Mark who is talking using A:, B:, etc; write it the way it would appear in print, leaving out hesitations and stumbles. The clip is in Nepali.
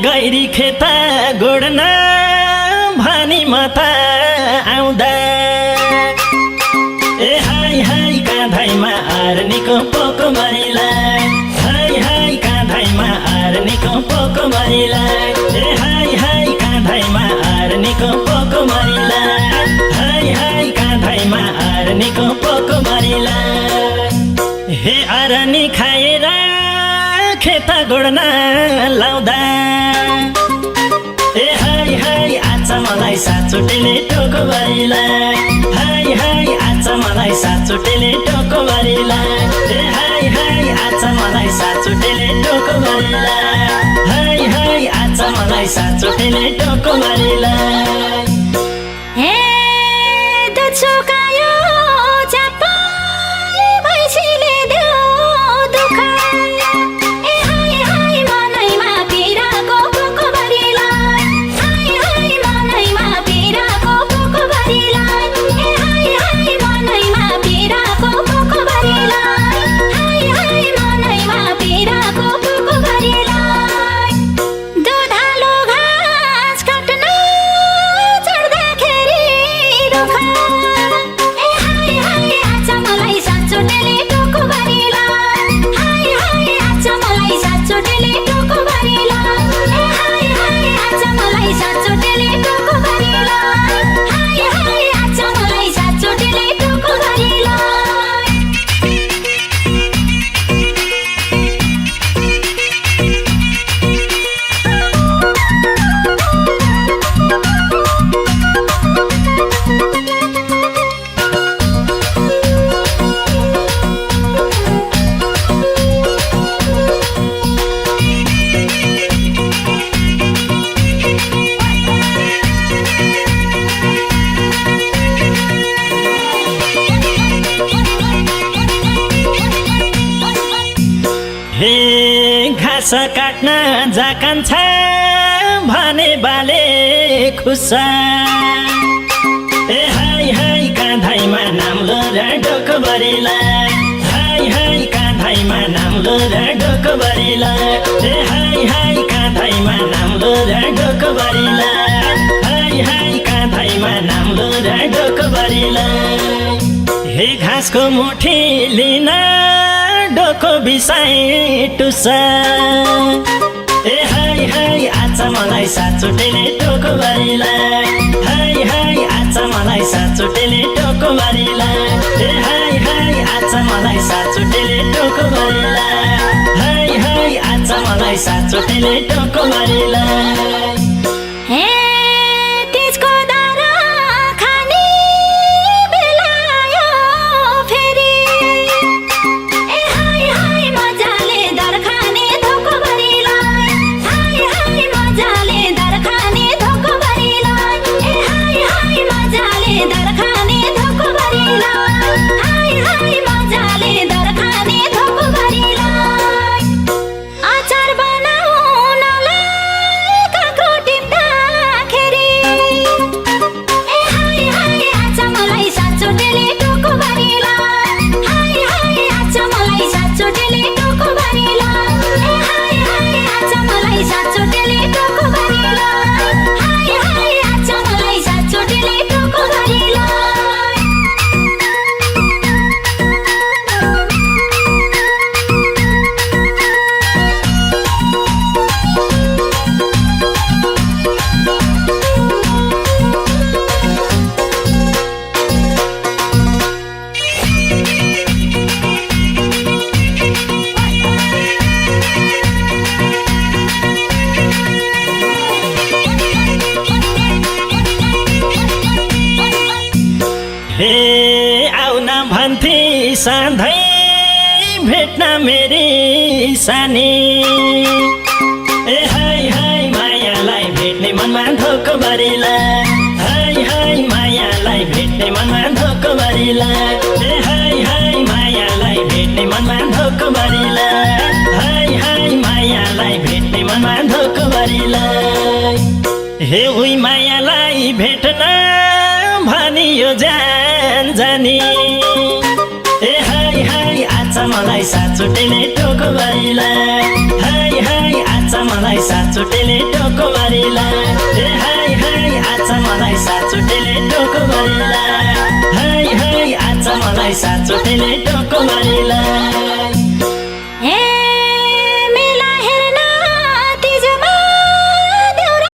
A: गैरी खेता गोड्न भनी म त आउँदा ए हाई हाई काँधैमा आर्नीको पोको मरिला हाई हाई काँधैमा आर्नीको पोको मरिला ए हाई हाई काँधैमा आर्नीको पोको मरिला हाई हाई काँधैमा आर्नीको पोको मरिला हे आर्नी खाएर खेता गोड्न लाउँदा ए हाई हाई आज मलाई सातचोटिले टोको भरिला हाई हाई आज मलाई सातचोटिले टोको भरिला ए हाई हाई आज मलाई सातचोटिले टोको भरिला हाई हाई आज मलाई सातचोटिले टोको भरिला
B: हे दछुकायो चापाई भैँसीले देऊ दुःख ए हाई हाई मनैमा पिराको पोको भरिला हाई हाई मनैमा पिराको पोको भरिला ए हाई हाई मनैमा पिराको पोको भरिला हाई हाई मनैमा पिराको पोको भरिला दुधालो घाँस काट्न चढ्दाखेरि रुख ए हाई हाई आज मलाई सातचोटिले टोको भरिला हाई हाई आज मलाई सातचोटिले टोको भरिला ए हाई हाई आज मलाई सातचोटिले टोको भरिला हाई हाई आज मलाई सातचोटिले टोको भरिला
A: हे घाँस काट्न जाकान्छ भने बाले खुसा ए हाई हाई काँधैमा नाम्लो र डोको भरिला हाई हाई काँधैमा नाम्लो र डोको भरिला ए हाई हाई काँधैमा नाम्लो र डोको भरिला हाई हाई काँधैमा नाम्लो र डोको भरिला हे घाँसको मुठी लिन डोको बिसाइ टुसा ए हाई हाई आज मलाई सातचोटिले टोको भरिला हाई हाई आज मलाई सातचोटिले टोको भरिला ए हाई हाई आज मलाई सातचोटिले टोको भरिला हाई हाई आज मलाई सातचोटिले टोको भरिला
B: हे तिजको दाना खाने बेला आयो फेरि ए हाई हाई मजाले दर खाने धोको भरिला हाई हाई मजाले दर खाने धोको भरिला ए हाई हाई मजाले दर खाने धोको भरिला हाई हाई मजाले दर खाने धोको भरिला आचार बनाउनलाई काँक्रो
A: भेट्न मेरी सानी ए हाय हाय मायालाई भेट्ने मनमा धोको भरिला हाय हाय मायालाई भेट्ने मनमा धोको भरिला ए हाय हाय मायालाई भेट्ने मनमा धोको भरिला हाय हाय मायालाई भेट्ने मनमा धोको भरिला हे उही मायालाई भेट्न भनियो जान जानी ए हाय हाय आज मलाई साचोटेले टोको भरिला हाय हाय आज मलाई साचोटेले टोको भरिला ए हाय हाय आज मलाई साचोटेले टोको भरिला हाय हाय आज मलाई साचोटेले टोको भरिला